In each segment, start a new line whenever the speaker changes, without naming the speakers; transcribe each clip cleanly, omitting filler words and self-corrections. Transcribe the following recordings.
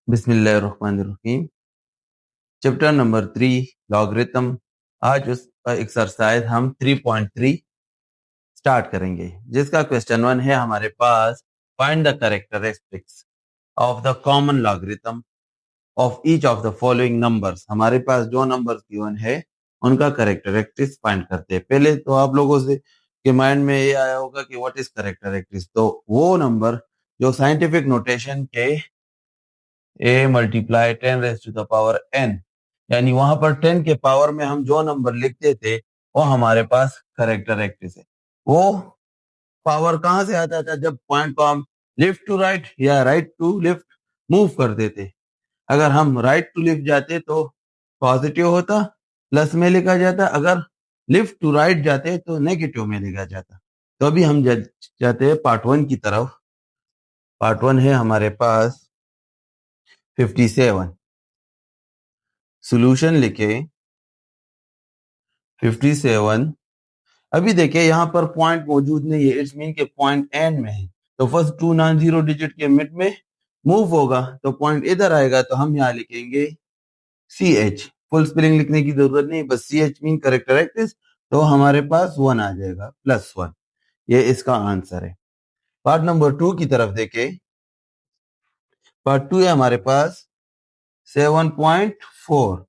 बिस्मिल्लाहिर्रहमानिर्रहीम। Chapter number 3 logarithm. आज उस एक्सरसाइज हम 3.3 स्टार्ट करेंगे, जिसका क्वेश्चन 1 है हमारे पास। Find the characteristics of the common logarithm of each of the following numbers. हमारे पास जो नंबर्स गिवन है उनका कैरेक्टरिस्टिक्स फाइंड करते हैं। पहले तो आप लोगों से के माइंड में ये आया होगा कि व्हाट इज कैरेक्टरिस्टिक्स। तो वो नंबर जो साइंटिफिक नोटेशन के a मल्टीप्लाई 10⁻n, यानी वहां पर 10 के पावर में हम जो नंबर लिखते थे वो हमारे पास कैरेक्टरिस्टिक्स है। वो पावर कहां से आता था? जब पॉइंट को हम लेफ्ट टू राइट या राइट टू लेफ्ट मूव करते थे। अगर हम राइट टू लेफ्ट जाते तो पॉजिटिव होता, प्लस में लिखा जाता। अगर लेफ्ट टू राइट जाते तो नेगेटिव में लिखा जाता। तो अभी हम जाते हैं पार्ट 1 की तरफ। पार्ट 1 है हमारे पास 57। सॉल्यूशन लिखे 57। अभी देखिए यहाँ पर पॉइंट मौजूद नहीं है, इट्स मीन के पॉइंट एंड में है। तो फर्स्ट 2 नॉन जीरो डिजिट के मिड में मूव होगा तो पॉइंट इधर आएगा, तो हम यहाँ लिखेंगे CH। फुल स्पेलिंग लिखने की जरूरत नहीं, बस CH मीन कैरेक्टरिस्टिक्स। तो हमारे पास 1 आ जाएगा, +1। ये इसका आंसर है। पार्ट नंबर 2 की तरफ देखे। पार्ट 2 है हमारे पास 7.4।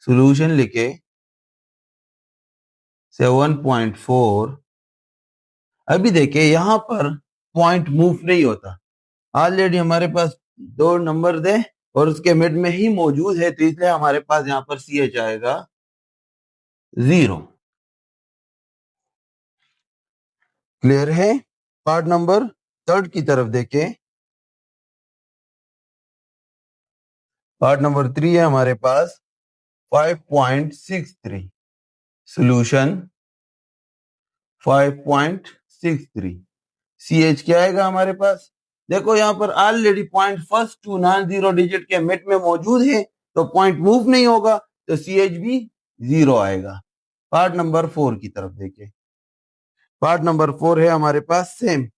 सॉल्यूशन लिखे 7.4। अभी देखिए यहाँ पर पॉइंट मूव नहीं होता। ऑलरेडी हमारे पास 2 नंबर दे और उसके मिड में ही मौजूद है, तो इसलिए हमारे पास यहाँ पर CH आएगा 0। क्लियर है? पार्ट नंबर 3 की तरफ देखें। पार्ट नंबर 3 है हमारे पास 5.63। सॉल्यूशन 5.63। CH क्या आएगा हमारे पास? देखो यहाँ पर already point first 2 non zero digit के मिड में मौजूद है, तो पॉइंट मूव नहीं होगा, तो CH भी 0 आएगा। पार्ट नंबर 4 की तरफ देखिए। पार्ट नंबर 4 है हमारे पास सेम।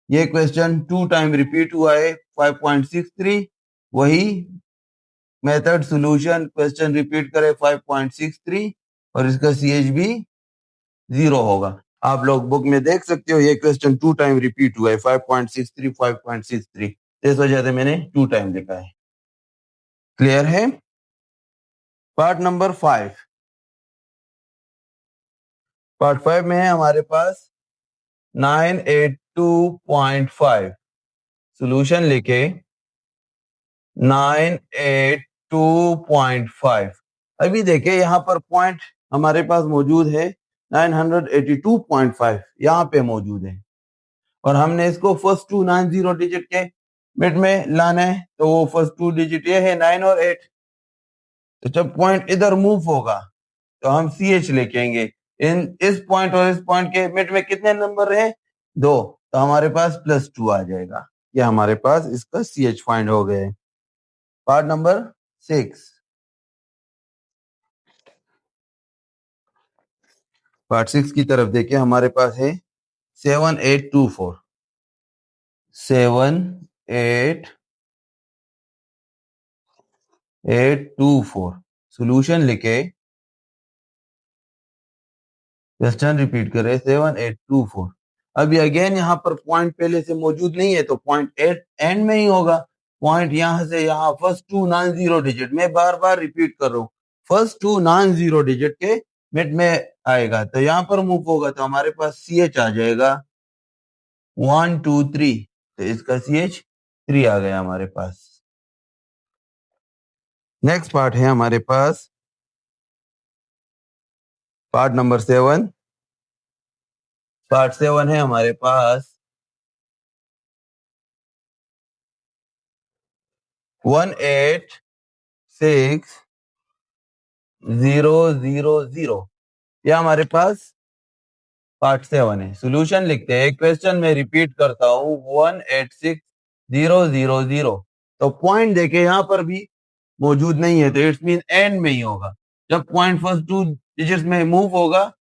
ये क्वेश्चन 2 टाइम रिपीट हुआ है। 5.63 वही मेथड। सॉल्यूशन क्वेश्चन रिपीट करे 5.63 और इसका CH भी 0 होगा। आप लोग बुक में देख सकते हो, ये क्वेश्चन 2 टाइम रिपीट हुआ है। 5.63 5.63, इस वजह से मैंने 2 टाइम लिखा है। क्लियर है? Part number 5। पार्ट 5 में है हमारे पास 982.5। सॉल्यूशन लिखे 982.5। अभी देखिए यहाँ पर पॉइंट हमारे पास मौजूद है 982.5 यहाँ पे मौजूद है, और हमने इसको फर्स्ट 2 नॉन जीरो डिजिट के मिड में लाना है। तो वो फर्स्ट 2 डिजिट ये है 9 और 8। तो जब पॉइंट इधर मूव होगा तो हम CH लिखेंगे। इस पॉइंट और इस पॉइंट के मिड में कितने नंबर है? 2। तो हमारे पास +2 आ जाएगा। ये हमारे पास इसका CH फाइंड हो गए। Part number 6। पार्ट 6 की तरफ देखिए। हमारे पास है 7824। 7824। सॉल्यूशन लिखे, क्वेश्चन रिपीट करें 7824। अभी अगेन यहाँ पर पॉइंट पहले से मौजूद नहीं है, तो पॉइंट एंड में ही होगा। पॉइंट यहाँ से यहाँ फर्स्ट 2 नॉन जीरो डिजिट में, बार बार रिपीट कर रहा हूँ, फर्स्ट 2 नॉन जीरो डिजिट के मिड में आएगा, तो यहाँ पर मूव होगा, तो हमारे पास CH आ जाएगा 1 2 3। तो इसका CH 3 आ गया हमारे पास। नेक्स्ट पार्ट है हमारे पास पार्ट नंबर 7। पार्ट 7 है हमारे पास 186,000। यह हमारे पास पार्ट 7 है। सॉल्यूशन लिखते हैं, क्वेश्चन में रिपीट करता हूँ 186,000। तो पॉइंट देखे यहाँ पर भी मौजूद नहीं है, तो इट्स मीन एंड में ही होगा। जब पॉइंट फर्स्ट 2 डिजिट्स में मूव होगा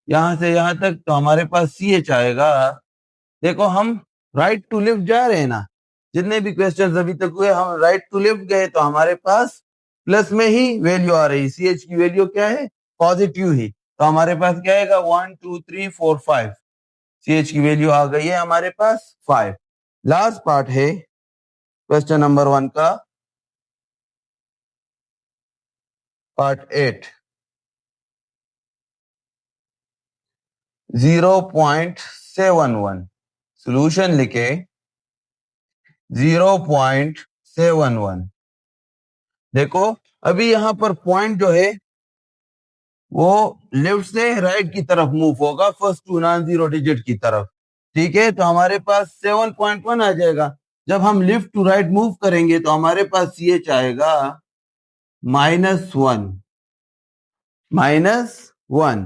यहां से यहां तक, तो हमारे पास CH आएगा। देखो हम राइट टू लेफ्ट जा रहे हैं ना, जितने भी क्वेश्चन अभी तक हुए हम राइट टू लेफ्ट गए तो हमारे पास प्लस में ही वैल्यू आ रही। सी एच की वैल्यू क्या है? पॉजिटिव ही। तो हमारे पास क्या आएगा? 1 2 3 4 5। सी एच की वैल्यू आ गई है हमारे पास 5। लास्ट पार्ट है क्वेश्चन नंबर 1 का, पार्ट 8। 0.71 सोल्यूशन लिखे 0.71। देखो अभी यहां पर पॉइंट जो है वो लेफ्ट से राइट की तरफ मूव होगा, first to non zero digit की तरफ। ठीक है, तो हमारे पास 7.1 आ जाएगा। जब हम लेफ्ट टू राइट मूव करेंगे तो हमारे पास सी एच आएगा -1। -1।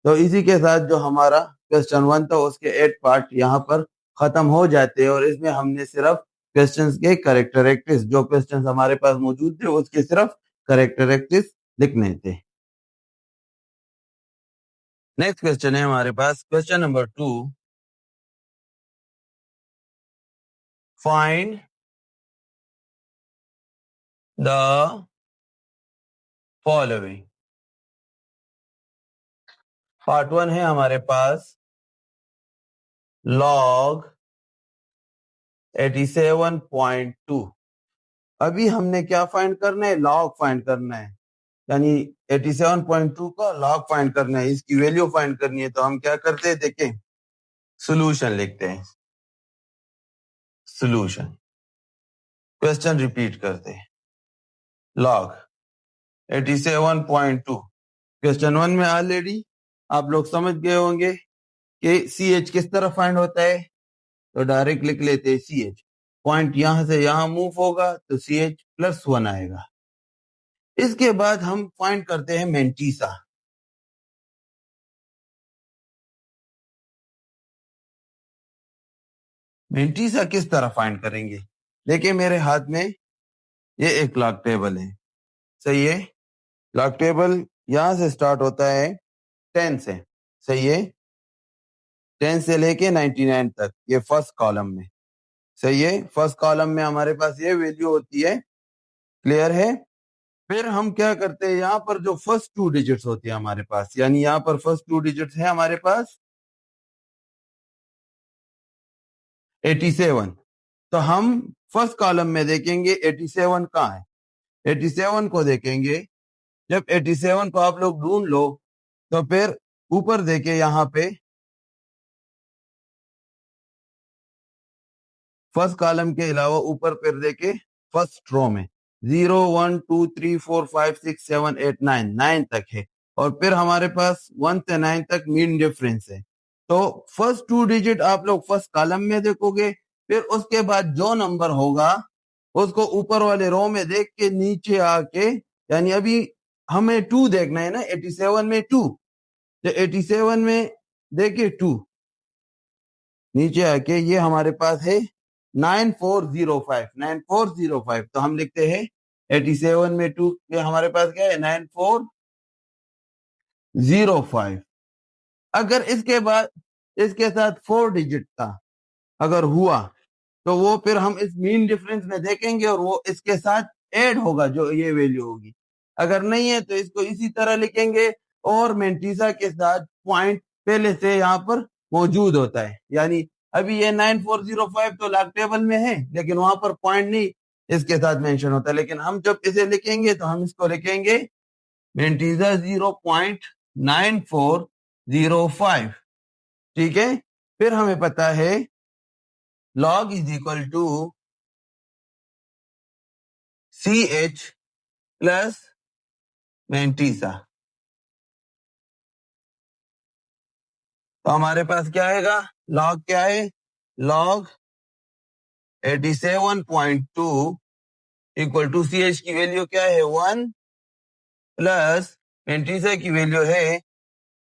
तो इसी के साथ जो हमारा क्वेश्चन 1 था उसके 8 पार्ट यहाँ पर खत्म हो जाते हैं, और इसमें हमने सिर्फ क्वेश्चंस के करेक्टरिस्टिक्स, जो क्वेश्चंस हमारे पास मौजूद थे उसके सिर्फ करेक्टरिस्टिक्स लिखने थे। नेक्स्ट क्वेश्चन है हमारे पास question number 2। Find the following. Part 1 है हमारे पास लॉग 87.2। अभी हमने क्या फाइंड करना है? लॉग फाइंड करना है, यानी 87.2 का लॉग फाइंड करना है, इसकी वैल्यू फाइंड करनी है। तो हम क्या करते हैं, देखें, सॉल्यूशन लिखते हैं। सॉल्यूशन, क्वेश्चन रिपीट करते हैं। लॉग 87.2। क्वेश्चन 1 में ऑलरेडी आप लोग समझ गए होंगे कि सी एच किस तरह फाइंड होता है, तो डायरेक्ट लिख लेते हैं सी एच। पॉइंट यहां से यहां मूव होगा तो सी एच +1 आएगा। इसके बाद हम फाइंड करते हैं मेंटीसा। मेंटीसा किस तरह फाइंड करेंगे? देखिए मेरे हाथ में ये एक लॉग टेबल है, सही है। लॉग टेबल यहां से स्टार्ट होता है 10 से, सही है। 10 से लेके 99 तक, ये फर्स्ट कॉलम में, सही है। फर्स्ट कॉलम में हमारे पास ये वैल्यू होती है, क्लियर है। फिर हम क्या करते हैं, यहाँ पर जो फर्स्ट 2 डिजिट्स होती है हमारे पास, यानी यहाँ पर फर्स्ट 2 डिजिट्स है हमारे पास 87। तो हम फर्स्ट कॉलम में देखेंगे 87 कहाँ है। 87 को देखेंगे, जब 87 को आप लोग ढूंढ लो तो फिर ऊपर देखे, यहाँ पे फर्स्ट कॉलम के अलावा ऊपर फिर देखे फर्स्ट रो में 0 1 2 3 4 5 6 7 8 9 9 तक है, और फिर हमारे पास 1 से 9 तक मीन डिफरेंस है। तो फर्स्ट 2 डिजिट आप लोग फर्स्ट कॉलम में देखोगे, फिर उसके बाद जो नंबर होगा उसको ऊपर वाले रो में देख के नीचे आके, यानी अभी हमें 2 देखना है ना, 87 में 2, तो 87 में देखिए 2, नीचे आके ये हमारे पास है 9405। 9405 तो हम लिखते हैं 87 में 2, ये हमारे पास क्या है 9405। अगर इसके बाद इसके साथ 4 डिजिट का अगर हुआ तो वो फिर हम इस मीन डिफरेंस में देखेंगे और वो इसके साथ ऐड होगा, जो ये वैल्यू होगी। अगर नहीं है तो इसको इसी तरह लिखेंगे, और मेंटीसा के साथ पॉइंट पहले से यहाँ पर मौजूद होता है। यानी अभी ये 9405 तो लॉग टेबल में है, लेकिन वहां पर पॉइंट नहीं इसके साथ मेंशन होता है। लेकिन हम जब इसे लिखेंगे तो हम इसको लिखेंगे मेंटीसा 0.9405। ठीक है, फिर हमें पता है log is equal to C H plus mantissa. तो हमारे पास क्या आएगा, log क्या है, log 87.2 equal to C H की वैल्यू क्या है 1 प्लस मेंटीसा की वैल्यू है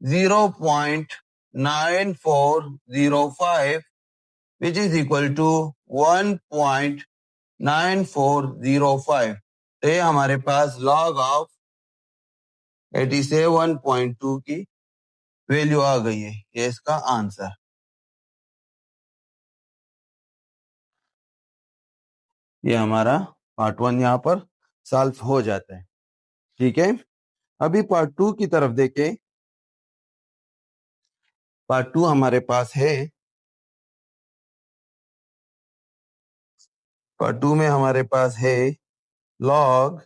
0.9405 विच इज इक्वल टू 1.9405। तो ये हमारे पास log ऑफ 87.2 की वैल्यू आ गई है, ये इसका आंसर। ये हमारा पार्ट 1 यहाँ पर सॉल्व हो जाता है। ठीक है, अभी पार्ट 2 की तरफ देखें। पार्ट 2 हमारे पास है, पार्ट 2 में हमारे पास है log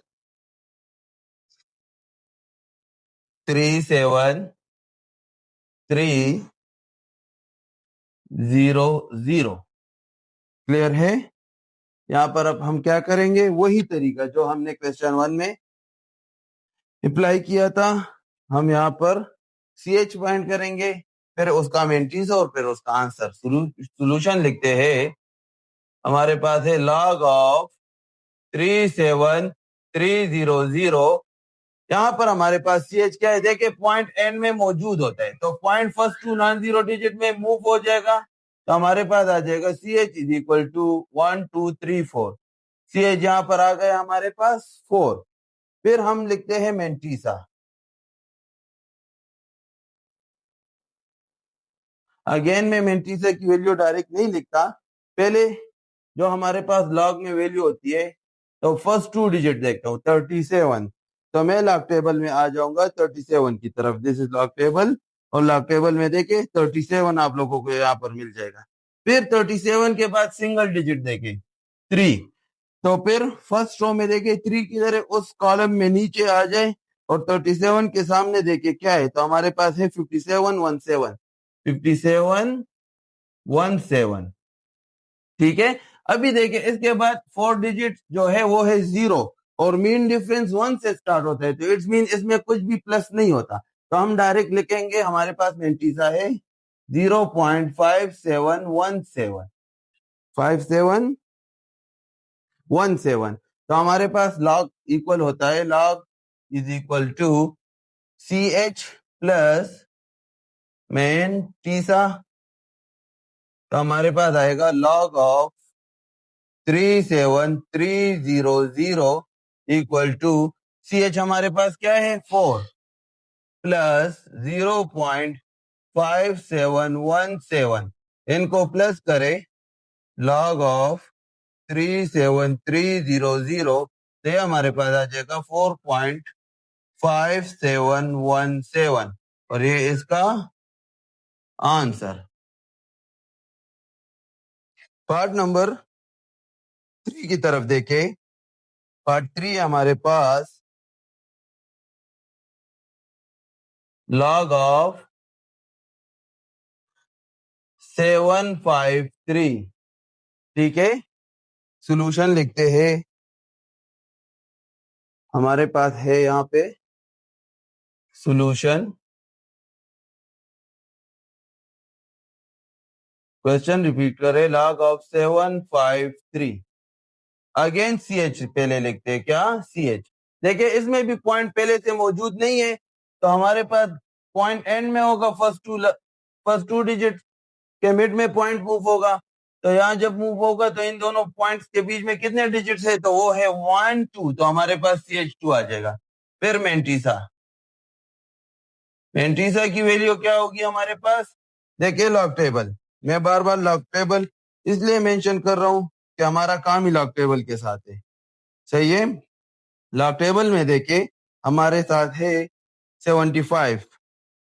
37300। क्लियर है? यहाँ पर अब हम क्या करेंगे, वही तरीका जो हमने क्वेश्चन 1 में अप्लाई किया था। हम यहाँ पर CH फाइंड करेंगे, फिर उसका मेंटीज और फिर उसका आंसर। सोल्यूशन लिखते हैं, हमारे पास है log ऑफ 37300। यहाँ पर हमारे पास CH क्या है, देखिए पॉइंट एंड में मौजूद होता है, तो point first to non zero digit में मूव हो जाएगा, तो हमारे पास आ जाएगा CH is equal to 1 2 3 4। CH यहाँ पर आ गया हमारे पास 4। फिर हम लिखते हैं मेंटीसा। अगेन मैं मेंटीसा की वैल्यू डायरेक्ट नहीं लिखता, पहले जो हमारे पास लॉग में वैल्यू होती है तो फर्स्ट टू डिजिट देखता हूँ 37, तो मैं लॉग टेबल में आ जाऊंगा 37 की तरफ। दिस इज लॉग टेबल, और लॉग टेबल में देखे 37 आप लोगों को यहाँ पर मिल जाएगा। फिर 37 के बाद सिंगल डिजिट देखे 3, तो फिर फर्स्ट रो में देखे 3 की तरह उस कॉलम में नीचे आ जाए, और 37 के सामने देखे क्या है, तो हमारे पास है 5717। 5717। ठीक है, अभी देखिए इसके बाद 4 डिजिट जो है वो है 0, और मीन डिफरेंस 1 से स्टार्ट होता है, तो इट्स मीन इसमें कुछ भी प्लस नहीं होता, तो हम डायरेक्ट लिखेंगे, हमारे पास मेंटीसा है 0.5717। 5717, तो हमारे पास लॉग इक्वल होता है, log is equal to CH plus mantissa, तो हमारे पास आएगा log of 37300 equal to CH हमारे पास क्या है 4 प्लस 0.5717, इनको प्लस करे log ऑफ 37300, तो ये हमारे पास आ जाएगा 4.5717, और ये इसका आंसर। पार्ट नंबर 3 की तरफ देखें। पार्ट 3 हमारे पास log ऑफ 753। ठीक है, सॉल्यूशन लिखते हैं, हमारे पास है यहाँ पे सॉल्यूशन। क्वेश्चन रिपीट करें, log ऑफ 753। अगेन CH पहले लिखते हैं, क्या CH। देखिए इसमें भी पॉइंट पहले से मौजूद नहीं है, तो हमारे पास पॉइंट एंड में होगा, फर्स्ट टू डिजिट के मिड में पॉइंट मूव होगा, तो यहाँ जब मूव होगा तो इन दोनों पॉइंट्स के बीच में कितने डिजिट्स है, तो वो है 1 2, तो हमारे पास CH2 आ जाएगा। फिर मेंटीसा, मेंटीसा की वैल्यू क्या होगी हमारे पास, देखिए लॉग टेबल, मैं बार बार लॉग टेबल इसलिए मेंशन कर रहा हूं कि हमारा काम ही लॉग टेबल के साथ है। सही है, लॉग टेबल में देखिए हमारे साथ है 75।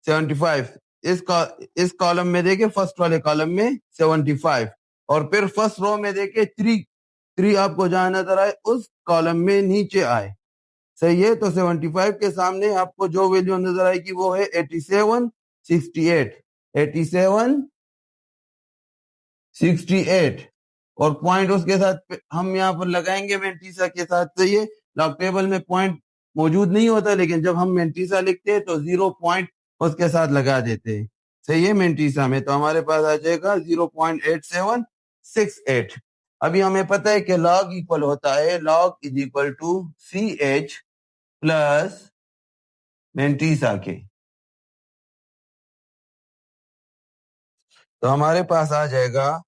75 इस कॉलम में देखे, फर्स्ट वाले कॉलम में 75, और फिर फर्स्ट रो में देखे 3 आपको जहां नजर आए उस कॉलम में नीचे आए। सही है, तो 75 के सामने आपको जो वैल्यू नजर आएगी वो है 87 68। 87 68, और पॉइंट उसके साथ हम यहाँ पर लगाएंगे मेंटीसा के साथ। सही है, लॉग टेबल में पॉइंट मौजूद नहीं होता, लेकिन जब हम मेंटीसा लिखते हैं तो 0 पॉइंट उसके साथ लगा देते हैं। सही है, मेंटीसा में तो हमारे पास आ जाएगा 0.8768। अभी हमें पता है कि लॉग इक्वल होता है, log is equal to CH plus mantissa के, तो हमारे पास आ जाएगा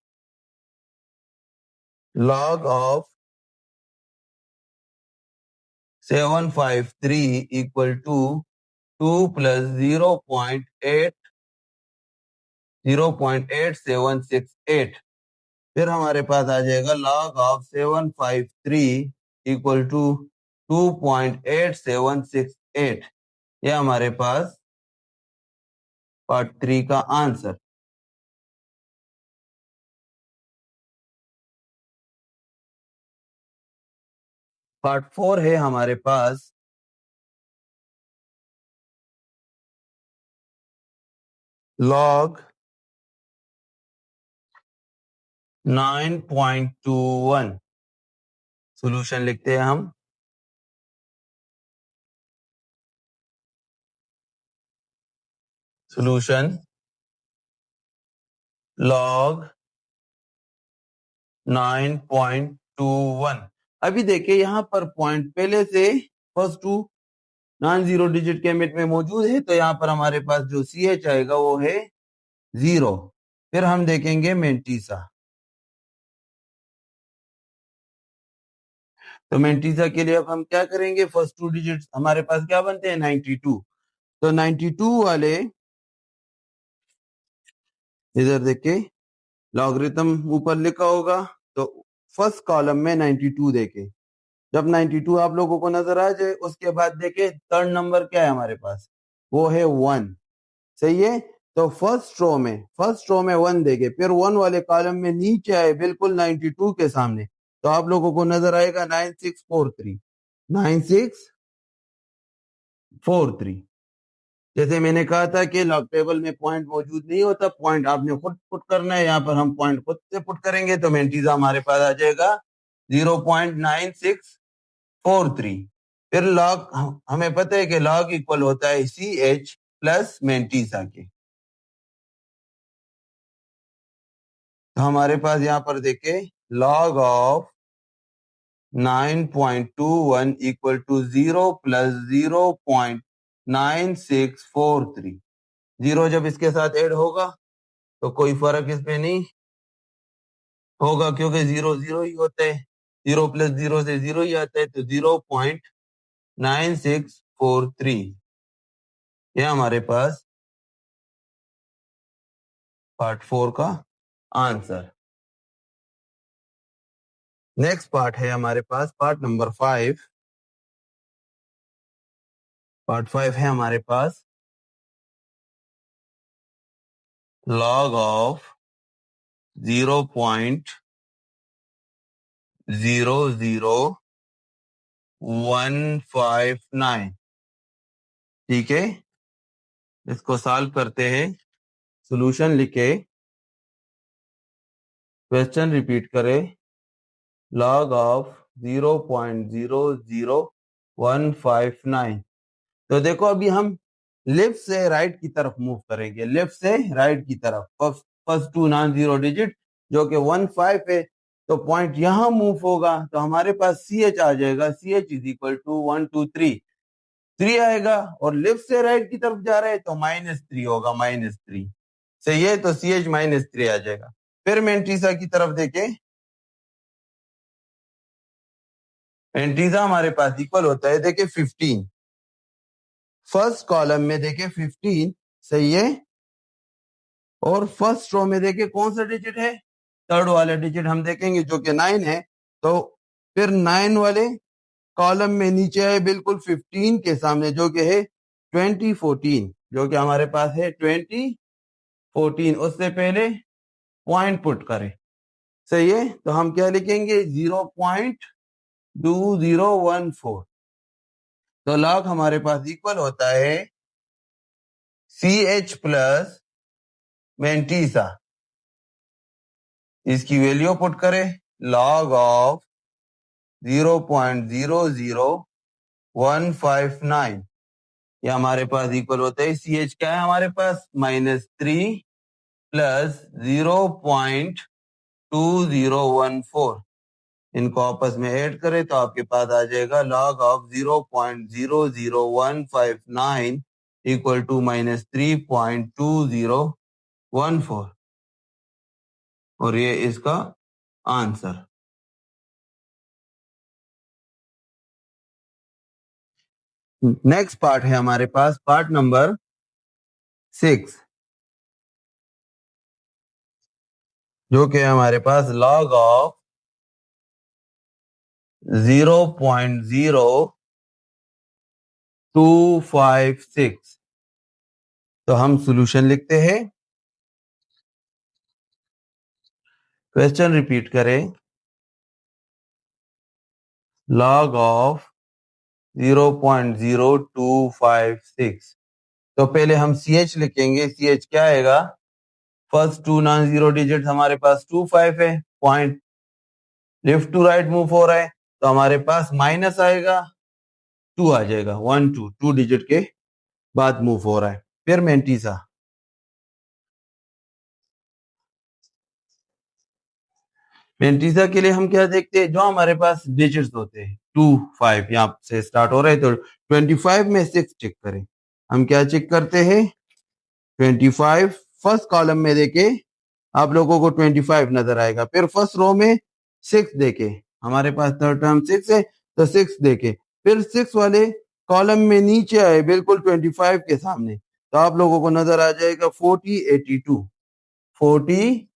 log of 753 equal to 2 plus 0.8768। फिर हमारे पास आ जाएगा log ऑफ 753 इक्वल टू 2.8768। ये हमारे पास पार्ट 3 का आंसर। पार्ट 4 है हमारे पास log 9.21। सॉल्यूशन लिखते हैं हम। Solution log 9.21। अभी देखिए यहाँ पर पॉइंट पहले से first to non zero digit के मिड में मौजूद है, तो यहाँ पर हमारे पास जो सी एच आएगा वो है 0। फिर हम देखेंगे मेंटीसा। तो मेंटीसा के लिए अब हम क्या करेंगे, फर्स्ट टू डिजिट हमारे पास क्या बनते हैं 92। तो 92 वाले इधर देखिए लॉगरिथम ऊपर लिखा होगा, तो फर्स्ट कॉलम में 92 देखे। जब 92 आप लोगों को नजर आ जाए, उसके बाद देखे थर्ड नंबर क्या है हमारे पास, वो है 1। सही है। तो फर्स्ट रो में 1 देखे, फिर 1 वाले कॉलम में नीचे आए बिल्कुल 92 के सामने, तो आप लोगों को नजर आएगा 9643। 9643। जैसे मैंने कहा था कि लॉग टेबल में पॉइंट मौजूद नहीं होता, पॉइंट आपने खुद पुट करना है। यहाँ पर हम पॉइंट खुद से पुट करेंगे, तो मेंटीजा हमारे पास आ जाएगा 0.9643। फिर लॉग हमें पता है कि लॉग इक्वल होता है सी एच प्लस मेंटीसा के। तो हमारे पास यहाँ पर देखे log of 9.21 equal to 0 plus 0.9643। 0 जब इसके साथ ऐड होगा तो कोई फर्क इसमें नहीं होगा, क्योंकि 0 0 ही होता है। 0 प्लस 0 से 0 ही आता है, तो 0.9643 ये हमारे पास पार्ट 4 का आंसर। नेक्स्ट पार्ट है हमारे पास पार्ट नंबर 5। पार्ट 5 है हमारे पास log ऑफ 0.00159। ठीक है, इसको सॉल्व करते हैं। सॉल्यूशन लिखे, क्वेश्चन रिपीट करें। log of 0.00159। तो देखो अभी हम लेफ्ट से राइट की तरफ मूव करेंगे, लेफ्ट से राइट की तरफ। First to non zero digit जो कि 15 है, तो पॉइंट यहां मूव होगा, तो हमारे पास सी एच आ जाएगा। C H is equal to 123 3 आएगा, और लेफ्ट से राइट की तरफ जा रहे हैं तो -3 होगा, -3। सही है, तो सी एच -3 आ जाएगा। फिर मेंटीसा की तरफ देखें। मेंटीसा हमारे पास इक्वल होता है, देखिए 15। फर्स्ट कॉलम में देखे 15। सही है। और फर्स्ट रो में देखे कौन सा डिजिट है, थर्ड वाला डिजिट हम देखेंगे जो कि 9 है। तो फिर 9 वाले कॉलम में नीचे है बिल्कुल 15 के सामने, जो कि है 2014, जो कि हमारे पास है 2014। उससे पहले पॉइंट पुट करें। सही है, तो हम क्या लिखेंगे 0.2014। तो लॉग हमारे पास इक्वल होता है सी एच प्लस मेंटीसा। इसकी वैल्यू पुट करें, log ऑफ 0.00159। ये हमारे पास इक्वल होता है, सी एच क्या है हमारे पास -3 प्लस 0.2014। इनको आपस में ऐड करें तो आपके पास आ जाएगा log ऑफ 0.00159 इक्वल टू -3.2014, और ये इसका आंसर। नेक्स्ट पार्ट है हमारे पास पार्ट नंबर 6। जो कि हमारे पास log ऑफ 0.0256। तो हम सॉल्यूशन लिखते हैं। क्वेश्चन रिपीट करें। log of 0.0256। तो पहले हम CH लिखेंगे। CH क्या आएगा? First to non zero digit हमारे पास 25 है। Point left to right move हो रहा है, तो हमारे पास माइनस आएगा, 2 आ जाएगा। 1 2 2 डिजिट के बाद मूव हो रहा है। फिर मेंटीसा। मेंटीसा के लिए हम क्या देखते हैं? जो हमारे पास डिजिट्स होते हैं 2 5 यहाँ से स्टार्ट हो रहे हैं, तो 25 में 6 चेक करें। हम क्या चेक करते हैं? 25 फर्स्ट कॉलम में देके आप लोगों को 25 नजर आएगा। फिर फर्स्ट रो में 6 देके, हमारे पास थर्ड टर्म 6 है, तो 6 देके फिर 6 वाले कॉलम में नीचे आए बिल्कुल 25 के सामने, तो आप लोगों को नजर आ जाएगा 40 82 40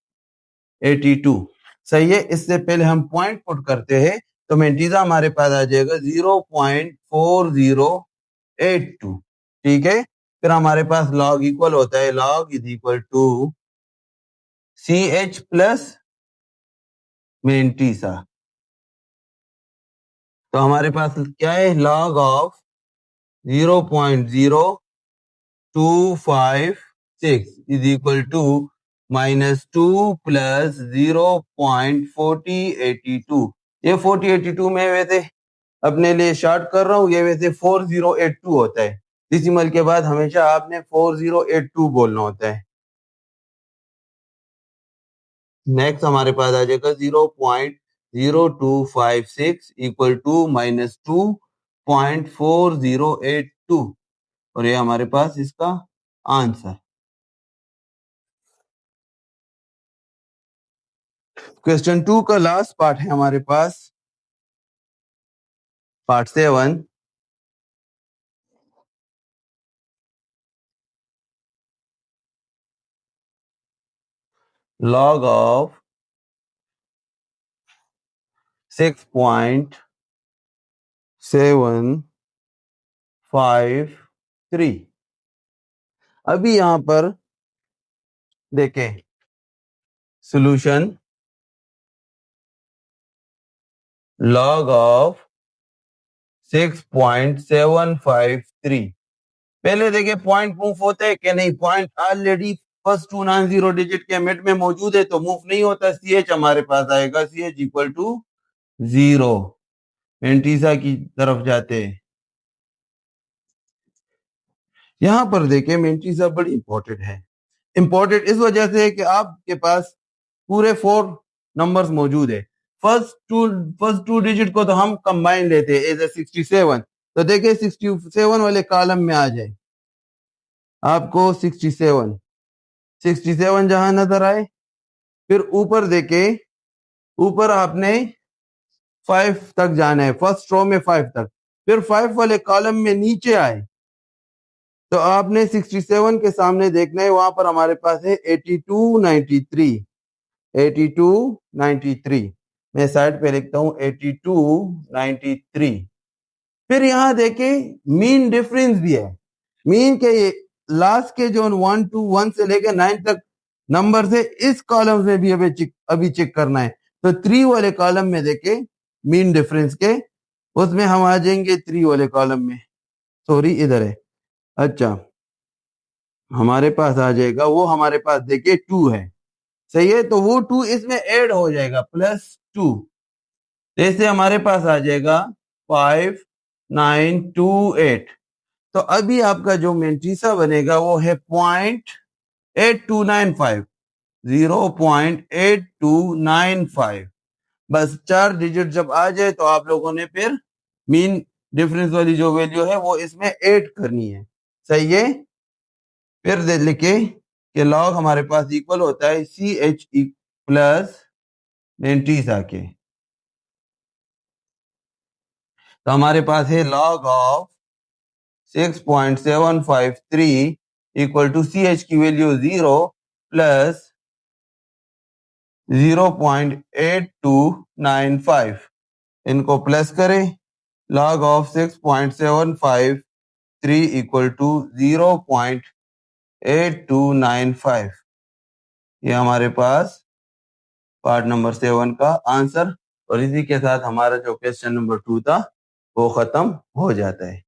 82। सही है। इससे पहले हम पॉइंट पुट करते हैं, तो मेंटीजा हमारे पास आ जाएगा 0.4082। ठीक है। फिर हमारे पास लॉग इक्वल होता है, log is equal to CH plus mantissa. तो हमारे पास क्या है? Log of 0.0256 is equal to -2 plus 0.4082। ये 4082 में वैसे अपने लिए शॉर्ट कर रहा हूँ, ये वैसे 4082 होता है। डेसिमल के बाद हमेशा आपने 4082 बोलना होता है। नेक्स्ट हमारे पास आ जाएगा 0.0256 इक्वल टू -2.4082, और ये हमारे पास इसका आंसर। क्वेश्चन 2 का लास्ट पार्ट है हमारे पास, पार्ट 7। Log of 6.753। अभी यहां पर देखें सॉल्यूशन। Log of 6.753। पहले देखे पॉइंट मूव होता है कि नहीं। Point already first to non zero digit के मिड में मौजूद है, तो मूव नहीं होता। CH हमारे पास आएगा, CH इक्वल टू 0। मेंटीसा की तरफ जाते हैं। यहां पर देखें मेंटीसा बड़ी इंपॉर्टेंट है। इंपॉर्टेंट इस वजह से है कि आपके पास पूरे 4 नंबर्स मौजूद है। फर्स्ट टू डिजिट को तो हम कंबाइन लेते हैं एज ए 67। तो देखिए 67 वाले कॉलम में आ जाए आपको 67 जहां नजर आए। फिर ऊपर देखे, ऊपर आपने 5 तक जाना है, फर्स्ट रो में 5 तक। फिर 5 वाले कॉलम में नीचे आए, तो आपने 67 के सामने देखना है, वहां पर हमारे पास है 8293। 8293 मैं साइड पे लिखता हूं 8293। फिर यहां देखे मीन डिफरेंस भी है। मीन के ये लास्ट के जो 1 to 1 से लेकर 9 तक नंबर से इस कॉलम में भी अभी चेक करना है। तो 3 वाले कॉलम में देखे मीन डिफरेंस के, उसमें हम आ जाएंगे 3 वाले कॉलम में। सॉरी इधर है। अच्छा, हमारे पास आ जाएगा, वो हमारे पास देखिए 2 है। सही है। तो वो 2 इसमें ऐड हो जाएगा, +2। जैसे हमारे पास आ जाएगा 5928। तो अभी आपका जो मेंटीसा बनेगा वो है 0.8295। 0.8295। बस 4 डिजिट जब आ जाए तो आप लोगों ने फिर मीन डिफरेंस वाली जो वैल्यू है वो इसमें ऐड करनी है। सही है। फिर लिखे कि लॉग हमारे पास इक्वल होता है CH प्लस मेंटीसा के। तो हमारे पास है log of 6.753 equal to CH की वैल्यू 0 प्लस 0.8295। इनको प्लस करें, log ऑफ 6.753 इक्वल टू 0.8295। ये हमारे पास पार्ट नंबर 7 का आंसर। और इसी के साथ हमारा जो क्वेश्चन नंबर 2 था वो खत्म हो जाता है।